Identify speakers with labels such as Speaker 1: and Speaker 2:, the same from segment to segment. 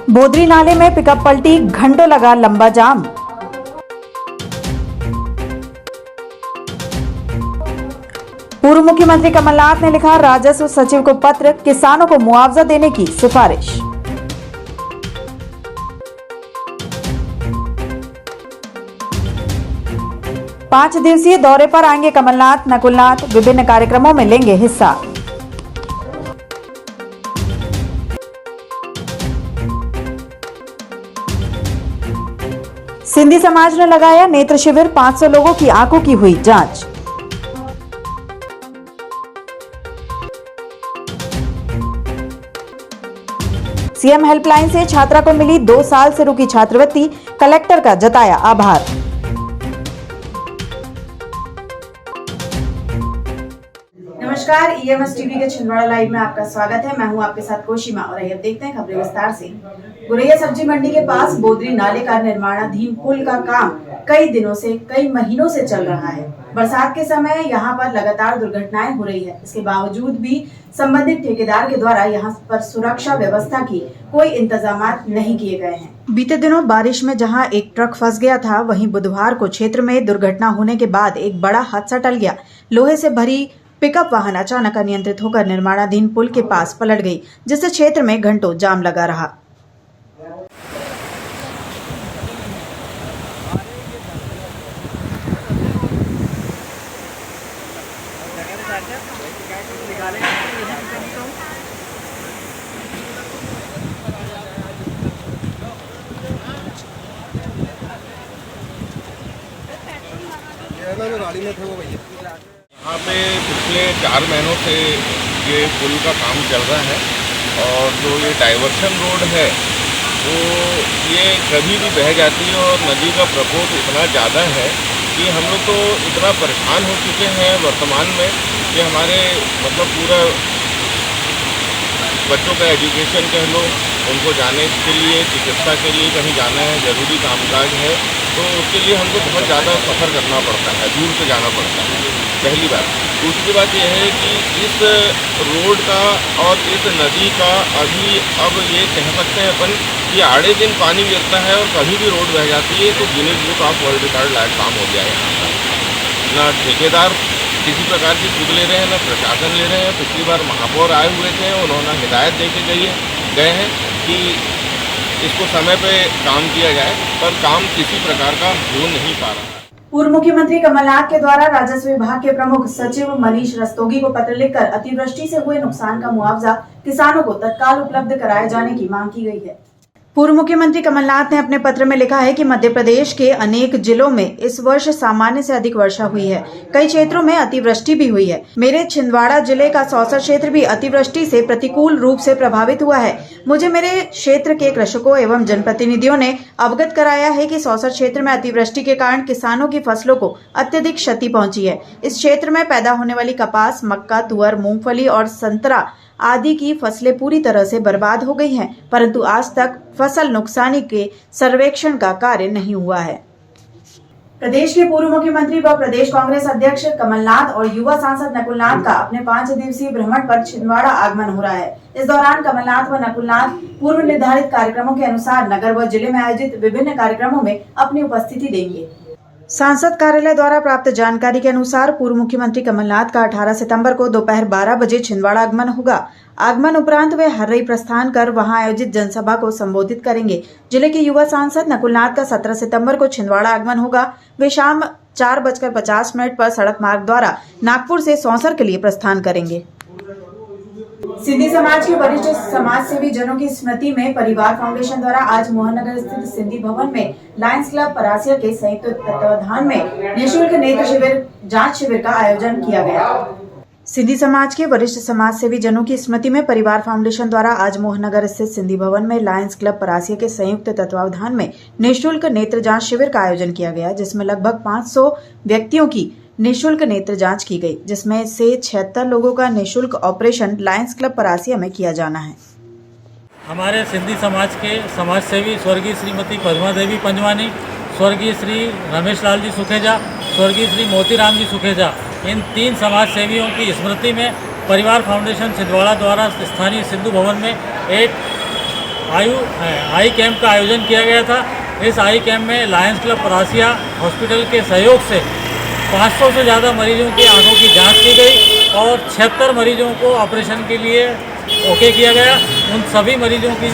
Speaker 1: बोदरी नाले में पिकअप पलटी, घंटों लगा लंबा जाम। पूर्व मुख्यमंत्री कमलनाथ ने लिखा राजस्व सचिव को पत्र, किसानों को मुआवजा देने की सिफारिश। पांच दिवसीय दौरे पर आएंगे कमलनाथ, नकुलनाथ, विभिन्न कार्यक्रमों में लेंगे हिस्सा। सिंधी समाज ने लगाया नेत्र शिविर, 500 लोगों की आंखों की हुई जांच। सीएम हेल्पलाइन से छात्रा को मिली 2 साल से रुकी छात्रवृत्ति, कलेक्टर का जताया आभार। नमस्कार, ईएमएस टीवी के छिंदवाड़ा लाइव में आपका स्वागत है। मैं हूं आपके साथ कोशिमा और आइए देखते हैं खबरें विस्तार से। गुरैया सब्जी मंडी के पास बोदरी नाले का निर्माणाधीन पुल का काम कई महीनों से चल रहा है। बरसात के समय यहां पर लगातार दुर्घटनाएं हो रही है। इसके बावजूद भी संबंधित ठेकेदार के द्वारा यहां पर सुरक्षा व्यवस्था की कोई इंतजाम नहीं किए गए हैं। बीते दिनों बारिश में जहां एक ट्रक फंस गया था, वहीं बुधवार को क्षेत्र में दुर्घटना होने के बाद एक बड़ा हादसा टल गया। लोहे से भरी पिकअप वाहन अचानक अनियंत्रित होकर निर्माणाधीन पुल के पास पलट गई, जिससे क्षेत्र में घंटों जाम लगा रहा।
Speaker 2: यहाँ पे पिछले 4 महीनों से ये पुल का काम चल रहा है और जो ये डाइवर्शन रोड है वो ये कभी भी बह जाती है और नदी का प्रकोप इतना ज़्यादा है कि हम लोग तो इतना परेशान हो चुके हैं वर्तमान में कि हमारे मतलब पूरा बच्चों का एजुकेशन कह लो, उनको जाने के लिए चिकित्सा के लिए कहीं जाना है, ज़रूरी कामकाज है, तो उसके लिए हमको बहुत ज़्यादा सफ़र करना पड़ता है, दूर से जाना पड़ता है, पहली बात। दूसरी बात यह है कि इस रोड का और इस नदी का अब ये कह सकते हैं अपन कि आड़े दिन पानी गिरता है और कभी भी रोड बह जाती है तो Guinness book of world record लायक काम हो गया है यहाँ पर। ना ठेकेदार किसी प्रकार की सुध ले रहे हैं, ना प्रशासन ले रहे हैं। पिछली बार महापौर आए हुए थे, उन्होंने हिदायत दे के गए हैं कि इसको समय पे काम किया जाए, पर काम किसी प्रकार का हो नहीं पा रहा है।
Speaker 1: पूर्व मुख्यमंत्री कमलनाथ के द्वारा राजस्व विभाग के प्रमुख सचिव मनीष रस्तोगी को पत्र लिखकर अतिवृष्टि से हुए नुकसान का मुआवजा किसानों को तत्काल उपलब्ध कराए जाने की मांग की गई है। पूर्व मुख्यमंत्री कमलनाथ ने अपने पत्र में लिखा है कि मध्य प्रदेश के अनेक जिलों में इस वर्ष सामान्य से अधिक वर्षा हुई है। कई क्षेत्रों में अतिवृष्टि भी हुई है। मेरे छिंदवाड़ा जिले का सौसर क्षेत्र भी अतिवृष्टि से प्रतिकूल रूप से प्रभावित हुआ है। मुझे मेरे क्षेत्र के कृषकों एवं जनप्रतिनिधियों ने अवगत कराया है कि सौसर क्षेत्र में अतिवृष्टि के कारण किसानों की फसलों को अत्यधिक क्षति पहुंची है। इस क्षेत्र में पैदा होने वाली कपास, मक्का, तुअर, मूंगफली और संतरा आदि की फसलें पूरी तरह से बर्बाद हो गई हैं, परंतु आज तक फसल नुकसानी के सर्वेक्षण का कार्य नहीं हुआ है। प्रदेश के पूर्व मुख्यमंत्री व प्रदेश कांग्रेस अध्यक्ष कमलनाथ और युवा सांसद नकुलनाथ का अपने 5 दिवसीय भ्रमण पर छिंदवाड़ा आगमन हो रहा है। इस दौरान कमलनाथ व नकुलनाथ पूर्व निर्धारित कार्यक्रमों के अनुसार नगर व जिले में आयोजित विभिन्न कार्यक्रमों में अपनी उपस्थिति देंगे। सांसद कार्यालय द्वारा प्राप्त जानकारी के अनुसार पूर्व मुख्यमंत्री कमलनाथ का 18 सितंबर को दोपहर 12 बजे छिंदवाड़ा आगमन होगा। आगमन उपरांत वे हर्रई प्रस्थान कर वहां आयोजित जनसभा को संबोधित करेंगे। जिले के युवा सांसद नकुलनाथ का 17 सितंबर को छिंदवाड़ा आगमन होगा। वे शाम 4:50 पर सड़क मार्ग द्वारा नागपुर से सौंसर के लिए प्रस्थान करेंगे। सिंधी समाज के वरिष्ठ समाज सेवी जनों की स्मृति में परिवार फाउंडेशन द्वारा आज मोहननगर स्थित सिंधी भवन में लायंस क्लब परासिया के संयुक्त तत्वावधान में निःशुल्क नेत्र जांच शिविर का आयोजन किया गया। सिंधी समाज के वरिष्ठ समाज सेवी जनों की स्मृति में परिवार फाउंडेशन द्वारा आज मोहननगर स्थित सिंधी भवन में लायंस क्लब परासिया के संयुक्त तत्वावधान में निःशुल्क नेत्र जांच शिविर का आयोजन किया गया, जिसमें लगभग 500 व्यक्तियों की निःशुल्क नेत्र जांच की गई, जिसमें से 76 लोगों का निःशुल्क ऑपरेशन लायंस क्लब परासिया में किया जाना है।
Speaker 3: हमारे सिंधी समाज के समाज सेवी स्वर्गीय श्रीमती पद्मा देवी पंजवानी, स्वर्गीय श्री रमेश लाल जी सुखेजा, स्वर्गीय श्री मोतीराम जी सुखेजा, इन 3 समाज सेवियों की स्मृति में परिवार फाउंडेशन छिंदवाड़ा द्वारा स्थानीय सिंधु भवन में एक आई कैंप का आयोजन किया गया था। इस आई कैंप में लायंस क्लब परासिया हॉस्पिटल के सहयोग से 500 से ज़्यादा मरीजों की आंखों की जांच की गई और 76 मरीजों को ऑपरेशन के लिए ओके किया गया। उन सभी मरीजों की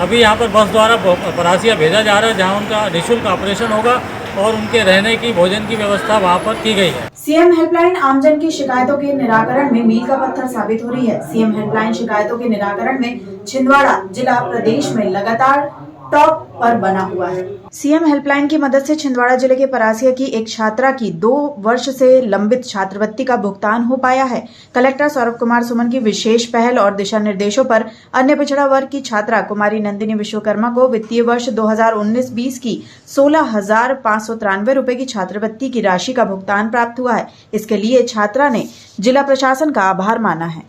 Speaker 3: अभी यहाँ पर बस द्वारा परासिया भेजा जा रहा है, जहाँ उनका निःशुल्क ऑपरेशन होगा और उनके रहने की, भोजन की व्यवस्था वहाँ पर की गई है।
Speaker 1: सीएम हेल्पलाइन आमजन की शिकायतों के निराकरण में मील का पत्थर साबित हो रही है। सीएम हेल्पलाइन शिकायतों के निराकरण में छिंदवाड़ा जिला प्रदेश में लगातार टॉप पर बना हुआ है। सीएम हेल्पलाइन की मदद से छिंदवाड़ा जिले के परासिया की एक छात्रा की 2 वर्ष से लंबित छात्रवृत्ति का भुगतान हो पाया है। कलेक्टर सौरभ कुमार सुमन की विशेष पहल और दिशा निर्देशों पर अन्य पिछड़ा वर्ग की छात्रा कुमारी नंदिनी विश्वकर्मा को वित्तीय वर्ष 2019-20 की 16,593 रुपए की छात्रवृत्ति की राशि का भुगतान प्राप्त हुआ है। इसके लिए छात्रा ने जिला प्रशासन का आभार माना है।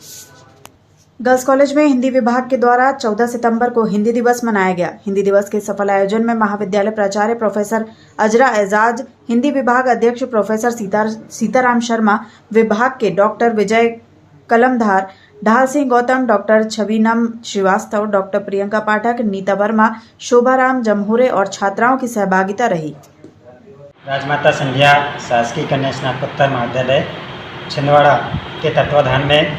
Speaker 1: गर्ल्स कॉलेज में हिंदी विभाग के द्वारा 14 सितंबर को हिंदी दिवस मनाया गया। हिंदी दिवस के सफल आयोजन में महाविद्यालय प्राचार्य प्रोफेसर अजरा एजाज, हिंदी विभाग अध्यक्ष प्रोफेसर सीताराम शर्मा, विभाग के डॉक्टर विजय कलमधार, ढाल सिंह गौतम, डॉक्टर छविनम श्रीवास्तव, डॉक्टर प्रियंका पाठक, नीता वर्मा, शोभाराम जमहुरे और छात्राओं की सहभागिता रही।
Speaker 4: राजमाता संध्या शासकीय कन्या स्नातकोत्तर महाविद्यालय छिंदवाड़ा के तत्वाधान में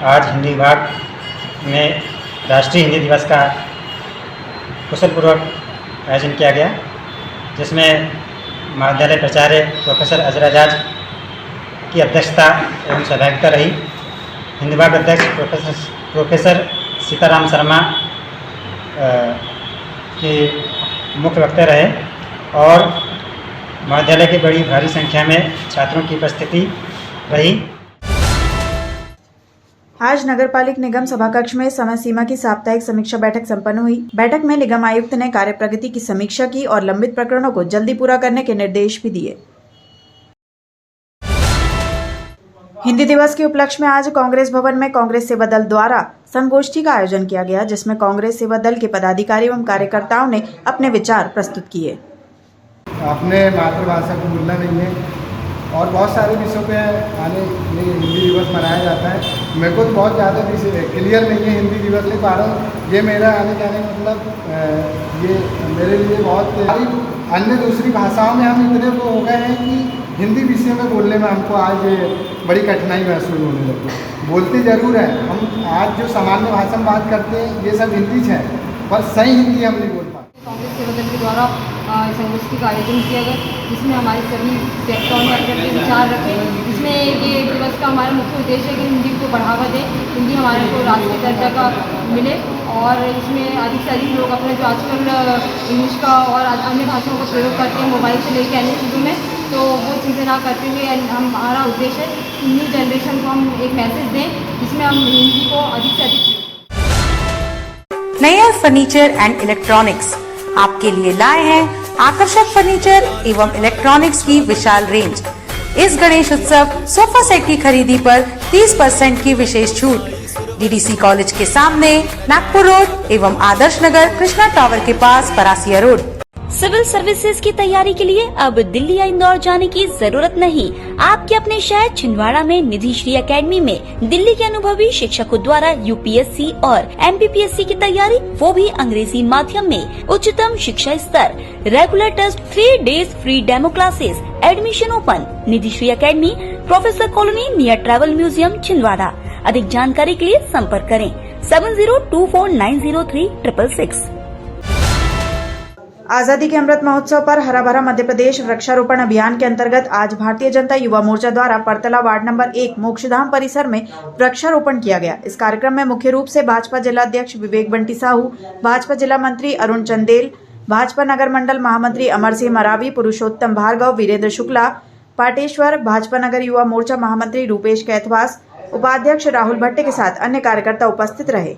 Speaker 4: आज हिंदी विभाग में राष्ट्रीय हिंदी दिवस का कुशलपूर्वक आयोजन किया गया, जिसमें महाविद्यालय प्राचार्य प्रोफेसर अजरा एजाज की अध्यक्षता एवं सहभागिता रही। हिंदी विभाग अध्यक्ष प्रोफेसर सीताराम शर्मा के मुख्य वक्ता रहे और महाविद्यालय की बड़ी भारी संख्या में छात्रों की उपस्थिति रही।
Speaker 1: आज नगरपालिक निगम सभाकक्ष में समय सीमा की साप्ताहिक समीक्षा बैठक संपन्न हुई। बैठक में निगम आयुक्त ने कार्य प्रगति की समीक्षा की और लंबित प्रकरणों को जल्दी पूरा करने के निर्देश भी दिए। हिंदी दिवस के उपलक्ष्य में आज कांग्रेस भवन में कांग्रेस सेवा दल द्वारा संगोष्ठी का आयोजन किया गया, जिसमें कांग्रेस सेवा दल के पदाधिकारी एवं कार्यकर्ताओं ने अपने विचार प्रस्तुत किए।
Speaker 5: अपने मातृभाषा को भूलना नहीं है और बहुत सारे विषयों पे आने हिंदी दिवस मनाया जाता है। मेरे को तो बहुत ज़्यादा क्लियर नहीं है हिंदी दिवस ले पा रहा हूँ। ये मेरा आने जाने मतलब ये मेरे लिए बहुत अन्य दूसरी भाषाओं में हम इतने वो हो गए हैं कि हिंदी विषय में बोलने में हमको आज बड़ी कठिनाई महसूस होने लगी। बोलते ज़रूर है, हम आज जो सामान्य भाषा में बात करते हैं ये सब हिंदी है, पर सही हिंदी हम नहीं बोल पाते।
Speaker 6: कांग्रेस सेवा दल के द्वारा संगोष्ठी का आयोजन किया गया, जिसमें हमारे सभी वक्ताओं ने अपने अपने विचार रखे। इसमें ये दिवस का हमारा मुख्य उद्देश्य है कि हिंदी को बढ़ावा दें, हिंदी हमारे को राष्ट्रीय दर्जा का मिले और इसमें अधिक से अधिक लोग अपना जो आजकल इंग्लिश का और अन्य भाषाओं का प्रयोग करते हैं मोबाइल से लेकर अन्य चीज़ों में, तो वो चीज़ें ना करते हुए हमारा उद्देश्य है कि न्यू जनरेशन को हम एक मैसेज दें जिसमें हम हिंदी को अधिक से अधिक।
Speaker 7: नया फर्नीचर एंड इलेक्ट्रॉनिक्स आपके लिए लाए हैं आकर्षक फर्नीचर एवं इलेक्ट्रॉनिक्स की विशाल रेंज। इस गणेश उत्सव सोफा सेट की खरीदी पर 30% की विशेष छूट। डीडीसी कॉलेज के सामने नागपुर रोड एवं आदर्श नगर कृष्णा टावर के पास परासिया रोड।
Speaker 8: सिविल सर्विसेज की तैयारी के लिए अब दिल्ली या इंदौर जाने की जरूरत नहीं। आपके अपने शहर छिंदवाड़ा में निधि श्री एकेडमी में दिल्ली के अनुभवी शिक्षकों द्वारा यूपीएससी और एमपीपीएससी की तैयारी, वो भी अंग्रेजी माध्यम में। उच्चतम शिक्षा स्तर, regular test, 3 days free demo classes, admission open. Nidhi Shri academy, professor colony near travel museum Chhindwara. अधिक जानकारी के लिए संपर्क करें 7024903666।
Speaker 1: आजादी के अमृत महोत्सव पर हरा भरा मध्य प्रदेश वृक्षारोपण अभियान के अंतर्गत आज भारतीय जनता युवा मोर्चा द्वारा परतला वार्ड नंबर 1 मोक्षधाम परिसर में वृक्षारोपण किया गया। इस कार्यक्रम में मुख्य रूप से भाजपा जिला अध्यक्ष विवेक बंटी साहू, भाजपा जिला मंत्री अरुण चंदेल, भाजपा नगर मंडल महामंत्री अमर सिंह मरावी, पुरुषोत्तम भार्गव, वीरेंद्र शुक्ला, पाटेश्वर, भाजपा नगर युवा मोर्चा महामंत्री रूपेश कैथवास, उपाध्यक्ष राहुल भट्टे के साथ अन्य कार्यकर्ता उपस्थित रहे।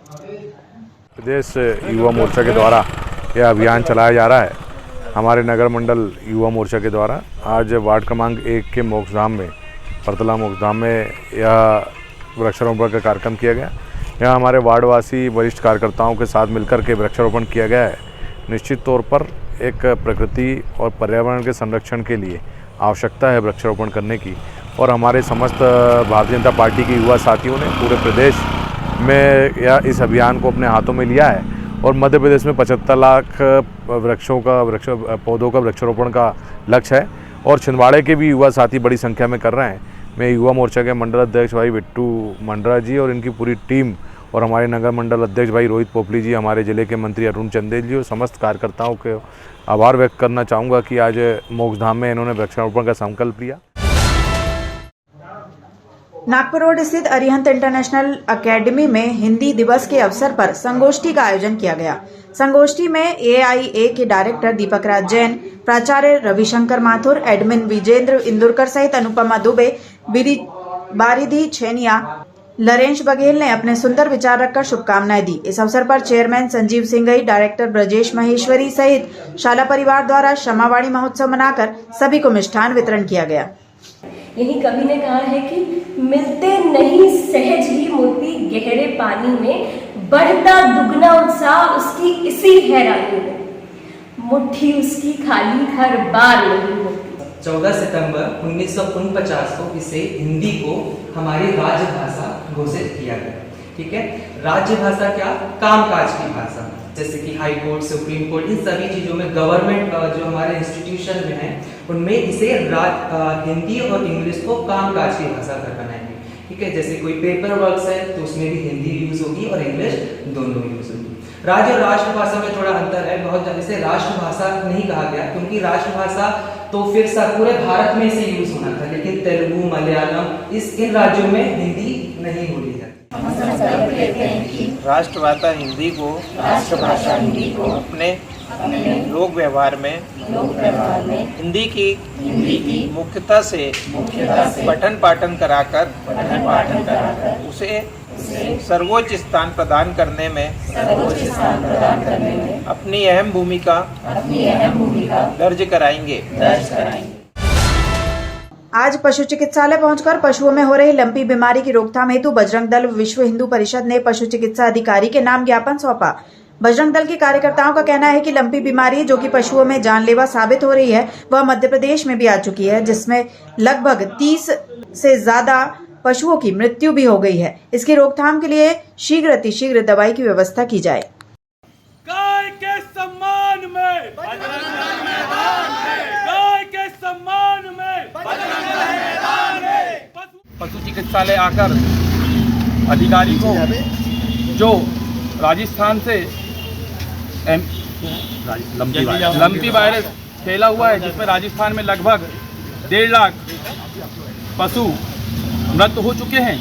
Speaker 9: प्रदेश युवा मोर्चा के द्वारा यह अभियान चलाया जा रहा है। हमारे नगर मंडल युवा मोर्चा के द्वारा आज वार्ड क्रमांक 1 के मोक्षधाम में, परतला मोक्षधाम में यह वृक्षारोपण का कार्यक्रम किया गया। यहाँ हमारे वार्डवासी वरिष्ठ कार्यकर्ताओं के साथ मिलकर के वृक्षारोपण किया गया है। निश्चित तौर पर एक प्रकृति और पर्यावरण के संरक्षण के लिए आवश्यकता है वृक्षारोपण करने की, और हमारे समस्त भारतीय जनता पार्टी के युवा साथियों ने पूरे प्रदेश में इस अभियान को अपने हाथों में लिया है और मध्य प्रदेश में 75 लाख पौधों का वृक्षारोपण का लक्ष्य है और छिंदवाड़े के भी युवा साथी बड़ी संख्या में कर रहे हैं। मैं युवा मोर्चा के मंडल अध्यक्ष भाई बिट्टू मंडरा जी और इनकी पूरी टीम और हमारे नगर मंडल अध्यक्ष भाई रोहित पोपली जी, हमारे ज़िले के मंत्री अरुण चंदेल जी और समस्त कार्यकर्ताओं के आभार व्यक्त करना चाहूँगा कि आज मोक्षधाम में इन्होंने वृक्षारोपण का संकल्प लिया।
Speaker 1: नागपुर रोड स्थित अरिहंत इंटरनेशनल एकेडमी में हिंदी दिवस के अवसर पर संगोष्ठी का आयोजन किया गया। संगोष्ठी में AIA के डायरेक्टर दीपक राज जैन, प्राचार्य रविशंकर माथुर, एडमिन विजेंद्र इंदुरकर सहित अनुपमा दुबे, बारिधि छेनिया, लरेंश बघेल ने अपने सुंदर विचार रखकर शुभकामनाएं दी। इस अवसर पर चेयरमैन संजीव सिंघई, डायरेक्टर ब्रजेश महेश्वरी सहित शाला परिवार द्वारा क्षमावाणी महोत्सव मनाकर सभी को मिष्ठान वितरण किया गया।
Speaker 10: यही कवि ने कहा है कि मिलते नहीं सहज ही मोती गहरे पानी में, बढ़ता दुगना उत्साह उसकी इसी हैरानी में, मुट्ठी उसकी खाली हर बार नहीं होती।
Speaker 11: 14 सितंबर 1949 को इसे हिंदी को हमारी राजभाषा घोषित किया गया। ठीक है, राजभाषा क्या? कामकाज की भाषा, जैसे कि हाई कोर्ट, सुप्रीम कोर्ट, इन सभी चीज़ों में गवर्नमेंट जो हमारे इंस्टीट्यूशन में है उनमें इसे हिंदी और इंग्लिश को कामकाज की भाषा कर बनाएंगे। ठीक है, जैसे कोई पेपर वर्क्स है तो उसमें भी हिंदी यूज होगी और इंग्लिश दोनों यूज होगी। राज्य और राष्ट्रभाषा में थोड़ा अंतर है, बहुत ज़्यादा। इसे राष्ट्रभाषा नहीं कहा गया क्योंकि राष्ट्रभाषा तो फिर पूरे भारत में इसे यूज होना था, लेकिन तेलुगु, मलयालम इन राज्यों में हिंदी नहीं बोली जाती।
Speaker 12: राष्ट्रभाषा हिंदी को अपने लोक व्यवहार में हिंदी की मुख्यता से पठन पाठन कराकर उसे सर्वोच्च स्थान प्रदान करने में अपनी अहम भूमिका दर्ज कराएंगे।
Speaker 1: आज पशु चिकित्सालय पहुंचकर पशुओं में हो रही लंपी बीमारी की रोकथाम हेतु बजरंग दल विश्व हिंदू परिषद ने पशु चिकित्सा अधिकारी के नाम ज्ञापन सौंपा। बजरंग दल के कार्यकर्ताओं का कहना है कि लंपी बीमारी जो कि पशुओं में जानलेवा साबित हो रही है वह मध्य प्रदेश में भी आ चुकी है, जिसमें लगभग 30 से ज्यादा पशुओं की मृत्यु भी हो गई है। इसकी रोकथाम के लिए शीघ्र दवाई की व्यवस्था की जाए।
Speaker 13: गाय के सम्मान में बजरंग दल मैदान में, गाय के सम्मान में बजरंग दल मैदान में। पशु चिकित्सालय आकर अधिकारी को जो राजस्थान से लंपी वायरस फैला हुआ है, जिसमें राजस्थान में लगभग 1.5 लाख पशु मृत हो चुके हैं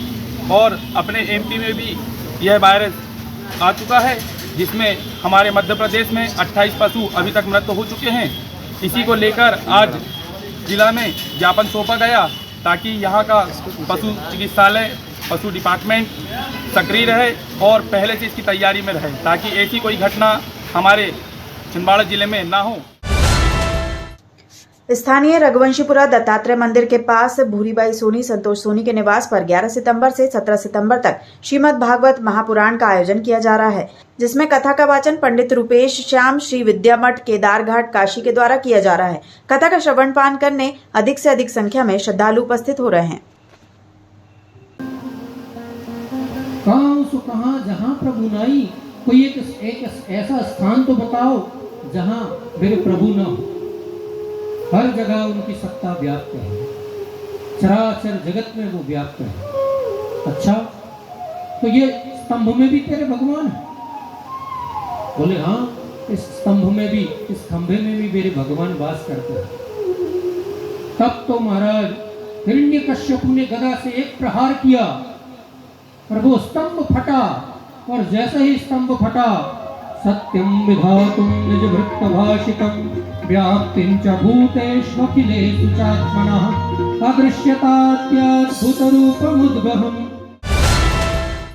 Speaker 13: और अपने MP में भी यह वायरस आ चुका है, जिसमें हमारे मध्य प्रदेश में 28 पशु अभी तक मृत हो चुके हैं। इसी को लेकर आज जिला में ज्ञापन सौंपा गया ताकि यहाँ का पशु चिकित्सालय, पशु डिपार्टमेंट सक्रिय रहे और पहले से इसकी तैयारी में रहे ताकि ऐसी कोई घटना हमारे छिंदवाड़ा जिले में ना हो।
Speaker 1: स्थानीय रघुवंशीपुरा दत्तात्रेय मंदिर के पास भूरीबाई सोनी, संतोष सोनी के निवास पर 11 सितंबर से 17 सितंबर तक श्रीमद् भागवत महापुराण का आयोजन किया जा रहा है, जिसमें कथा का वाचन पंडित रूपेश श्याम श्री विद्या मठ केदारघाट काशी के द्वारा किया जा रहा है। कथा का श्रवण पान करने अधिक से अधिक संख्या में श्रद्धालु उपस्थित हो रहे हैं।
Speaker 14: कहाँ जहाँ प्रभु नाई, कोई एक ऐसा स्थान तो बताओ जहाँ मेरे प्रभु न हो। हर जगह उनकी सत्ता व्याप्त है, चराचर जगत में वो व्याप्त है। अच्छा, तो ये स्तंभ में भी तेरे भगवान है? बोले हाँ, इस स्तंभ में भी, इस खंभे में भी मेरे भगवान वास करते हैं। तब तो महाराज हिरण्यकश्यप ने गदा से एक प्रहार किया और वो स्तंभ फटा, और जैसे ही स्तंभ फटा, सत्यम विधातुम निज वृत्त भाषितम व्याप्तिं च भूतेष्वखिलेषु चात्मनः अदृश्यताद्भुत रूपमुद्गहम्